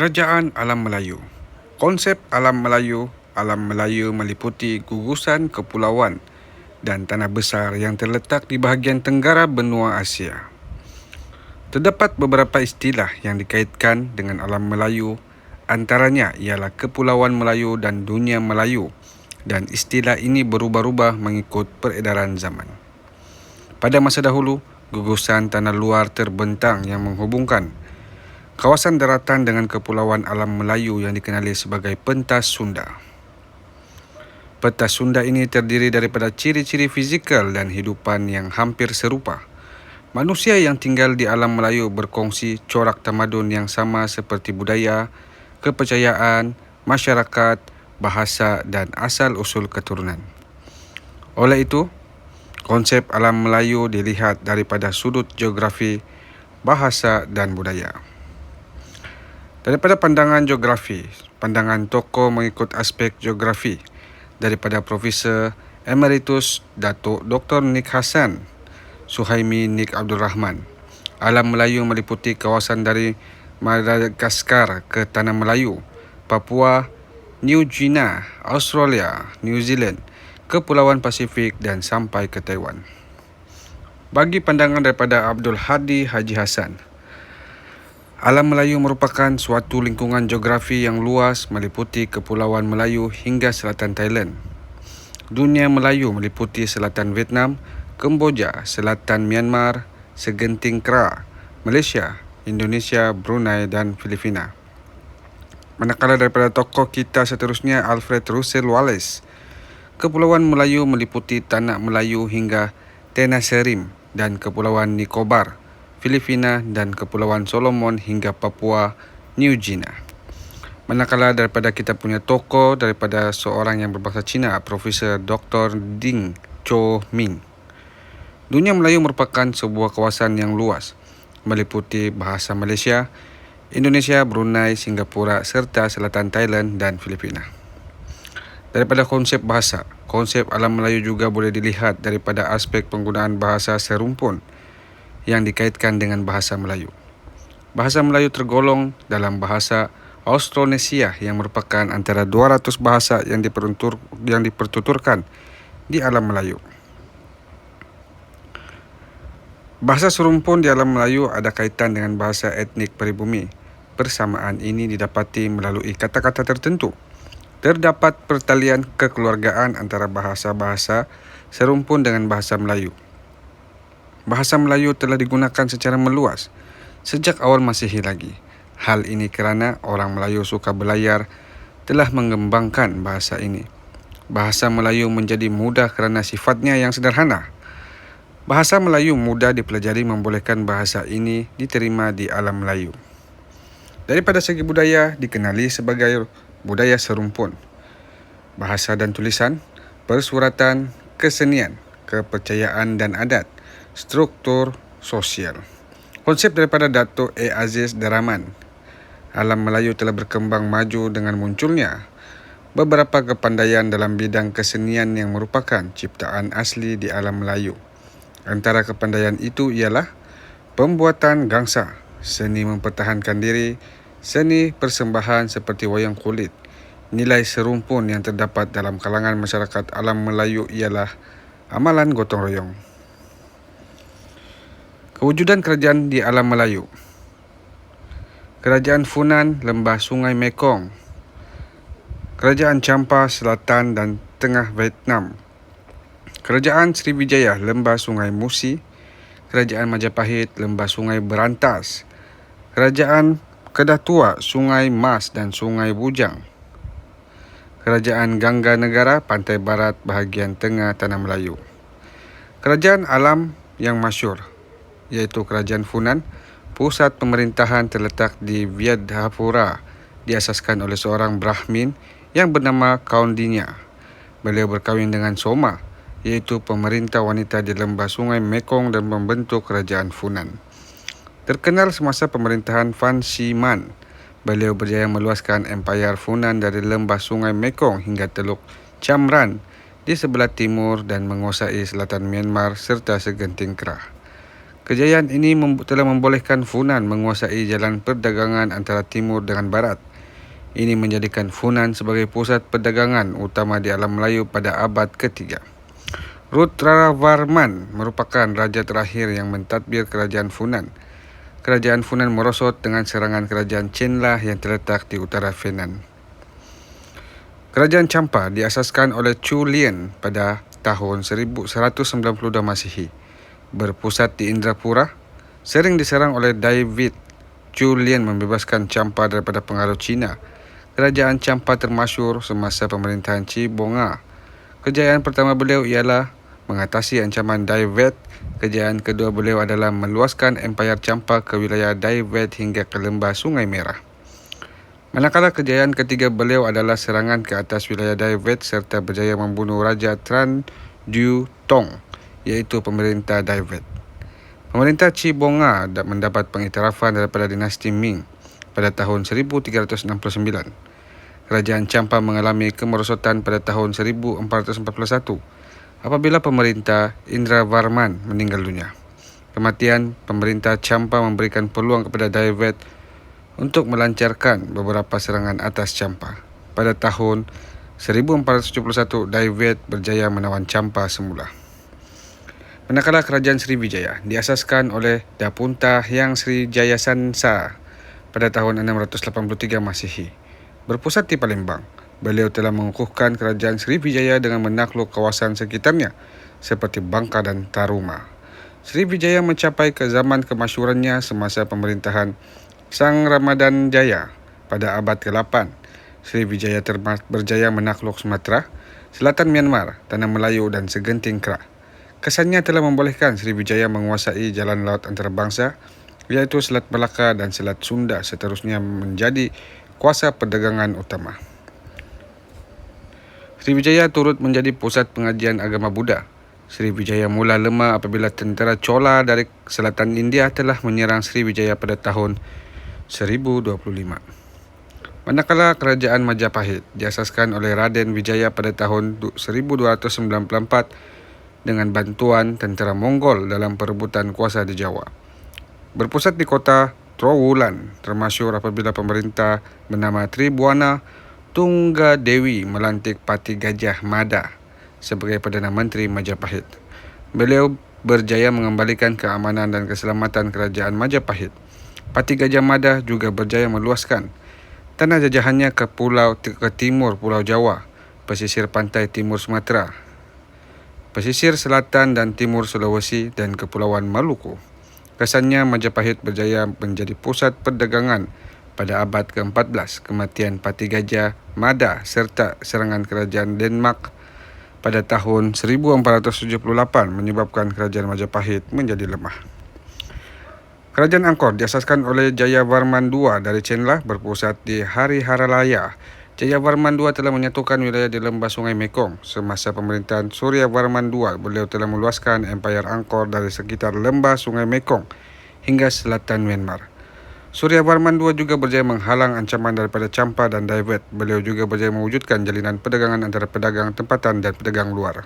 Kerajaan Alam Melayu. Konsep Alam Melayu meliputi gugusan kepulauan dan tanah besar yang terletak di bahagian tenggara benua Asia. Terdapat beberapa istilah yang dikaitkan dengan Alam Melayu, antaranya ialah Kepulauan Melayu dan Dunia Melayu, dan istilah ini berubah-ubah mengikut peredaran zaman. Pada masa dahulu, gugusan tanah luar terbentang yang menghubungkan kawasan daratan dengan Kepulauan Alam Melayu yang dikenali sebagai pentas Sunda. Pentas Sunda ini terdiri daripada ciri-ciri fizikal dan hidupan yang hampir serupa. Manusia yang tinggal di Alam Melayu berkongsi corak tamadun yang sama seperti budaya, kepercayaan, masyarakat, bahasa dan asal-usul keturunan. Oleh itu, konsep Alam Melayu dilihat daripada sudut geografi, bahasa dan budaya. Daripada pandangan geografi, pandangan tokoh mengikut aspek geografi daripada Profesor Emeritus Datuk Dr. Nik Hassan Suhaimi Nik Abdul Rahman. Alam Melayu meliputi kawasan dari Madagaskar ke Tanah Melayu, Papua, New Guinea, Australia, New Zealand, Kepulauan Pasifik dan sampai ke Taiwan. Bagi pandangan daripada Abdul Hadi Haji Hassan, Alam Melayu merupakan suatu lingkungan geografi yang luas meliputi Kepulauan Melayu hingga selatan Thailand. Dunia Melayu meliputi selatan Vietnam, Kemboja, selatan Myanmar, segenting Kra, Malaysia, Indonesia, Brunei dan Filipina. Manakala daripada tokoh kita seterusnya Alfred Russel Wallace, Kepulauan Melayu meliputi Tanah Melayu hingga Tenasserim dan Kepulauan Nicobar, Filipina dan Kepulauan Solomon hingga Papua, New Guinea. Manakala daripada kita punya tokoh daripada seorang yang berbahasa Cina, Profesor Dr. Ding Cho Min. Dunia Melayu merupakan sebuah kawasan yang luas, meliputi bahasa Malaysia, Indonesia, Brunei, Singapura serta selatan Thailand dan Filipina. Daripada konsep bahasa, konsep Alam Melayu juga boleh dilihat daripada aspek penggunaan bahasa serumpun yang dikaitkan dengan bahasa Melayu. Bahasa Melayu tergolong dalam bahasa Austronesia yang merupakan antara 200 bahasa yang dipertuturkan di Alam Melayu. Bahasa serumpun di Alam Melayu ada kaitan dengan bahasa etnik peribumi. Persamaan ini didapati melalui kata-kata tertentu. Terdapat pertalian kekeluargaan antara bahasa-bahasa serumpun dengan bahasa Melayu. Bahasa Melayu telah digunakan secara meluas sejak awal Masihi lagi. Hal ini kerana orang Melayu suka belayar telah mengembangkan bahasa ini. Bahasa Melayu menjadi mudah kerana sifatnya yang sederhana. Bahasa Melayu mudah dipelajari membolehkan bahasa ini diterima di Alam Melayu. Daripada segi budaya dikenali sebagai budaya serumpun. Bahasa dan tulisan, persuratan, kesenian, kepercayaan dan adat, struktur sosial. Konsep daripada Datuk Aziz Daraman, Alam Melayu telah berkembang maju dengan munculnya beberapa kepandaian dalam bidang kesenian yang merupakan ciptaan asli di Alam Melayu. Antara kepandaian itu ialah pembuatan gangsa, seni mempertahankan diri, seni persembahan seperti wayang kulit. Nilai serumpun yang terdapat dalam kalangan masyarakat Alam Melayu ialah amalan gotong royong. Kewujudan kerajaan di Alam Melayu. Kerajaan Funan, Lembah Sungai Mekong. Kerajaan Champa, Selatan dan Tengah Vietnam. Kerajaan Sriwijaya, Lembah Sungai Musi. Kerajaan Majapahit, Lembah Sungai Berantas. Kerajaan Kedah Tua, Sungai Mas dan Sungai Bujang. Kerajaan Gangga Negara, Pantai Barat, bahagian tengah Tanah Melayu. Kerajaan alam yang masyhur iaitu Kerajaan Funan, pusat pemerintahan terletak di Viadhapura, diasaskan oleh seorang Brahmin yang bernama Kaundinya. Beliau berkahwin dengan Soma, iaitu pemerintah wanita di Lembah Sungai Mekong dan membentuk Kerajaan Funan. Terkenal semasa pemerintahan Fan Xi Man, beliau berjaya meluaskan empayar Funan dari Lembah Sungai Mekong hingga Teluk Cam Ran di sebelah timur dan menguasai selatan Myanmar serta segenting Kra. Kejayaan ini telah membolehkan Funan menguasai jalan perdagangan antara timur dengan barat. Ini menjadikan Funan sebagai pusat perdagangan utama di alam Melayu pada abad ketiga. Rudravarman merupakan raja terakhir yang mentadbir kerajaan Funan. Kerajaan Funan merosot dengan serangan kerajaan Chenla yang terletak di utara Funan. Kerajaan Champa diasaskan oleh Chu Lien pada tahun 1192 Masihi. Berpusat di Indrapura, sering diserang oleh David. Chu Lien membebaskan Champa daripada pengaruh Cina. Kerajaan Champa termasyhur semasa pemerintahan Chi Bonga. Kejayaan pertama beliau ialah mengatasi ancaman David. Kejayaan kedua beliau adalah meluaskan Empayar Champa ke wilayah David hingga ke lembah Sungai Merah. Manakala kejayaan ketiga beliau adalah serangan ke atas wilayah David serta berjaya membunuh Raja Tran Du Tong, iaitu pemerintah David. Pemerintah Chi Bonga mendapat pengiktirafan daripada dinasti Ming pada tahun 1369. Kerajaan Champa mengalami kemerosotan pada tahun 1441 apabila pemerintah Indravarman meninggal dunia. Kematian pemerintah Champa memberikan peluang kepada David untuk melancarkan beberapa serangan atas Champa. Pada tahun 1471, David berjaya menawan Champa semula. Manakala kerajaan Sriwijaya diasaskan oleh Dapunta Hyang Sri Jayasansa pada tahun 683 Masihi. Berpusat di Palembang, beliau telah mengukuhkan kerajaan Sriwijaya dengan menakluk kawasan sekitarnya seperti Bangka dan Taruma. Sriwijaya mencapai ke zaman kemasyhurannya semasa pemerintahan Sang Ramadan Jaya pada abad ke-8. Sriwijaya berjaya menakluk Sumatera, selatan Myanmar, Tanah Melayu dan segenting Kerak. Kesannya telah membolehkan Sriwijaya menguasai jalan laut antarabangsa, iaitu Selat Melaka dan Selat Sunda, seterusnya menjadi kuasa perdagangan utama. Sriwijaya turut menjadi pusat pengajian agama Buddha. Sriwijaya mula lemah apabila tentera Chola dari selatan India telah menyerang Sriwijaya pada tahun 1025. Manakala kerajaan Majapahit diasaskan oleh Raden Wijaya pada tahun 1294 dengan bantuan tentera Mongol dalam perebutan kuasa di Jawa. Berpusat di kota Trowulan, termasyhur apabila pemerintah bernama Tribuana Tunggadewi melantik Pati Gajah Mada sebagai Perdana Menteri Majapahit. Beliau berjaya mengembalikan keamanan dan keselamatan kerajaan Majapahit. Pati Gajah Mada juga berjaya meluaskan tanah jajahannya ke timur Pulau Jawa, pesisir pantai timur Sumatera, pesisir selatan dan timur Sulawesi dan Kepulauan Maluku. Kesannya Majapahit berjaya menjadi pusat perdagangan pada abad ke-14. Kematian Pati Gajah Mada serta serangan kerajaan Denmark pada tahun 1478 menyebabkan kerajaan Majapahit menjadi lemah. Kerajaan Angkor diasaskan oleh Jayavarman II dari Chenla, berpusat di Hariharalaya. Jayavarman II telah menyatukan wilayah di lembah Sungai Mekong. Semasa pemerintahan Suryavarman II, beliau telah meluaskan Empayar Angkor dari sekitar lembah Sungai Mekong hingga selatan Myanmar. Suryavarman II juga berjaya menghalang ancaman daripada Champa dan David. Beliau juga berjaya mewujudkan jalinan perdagangan antara pedagang tempatan dan pedagang luar.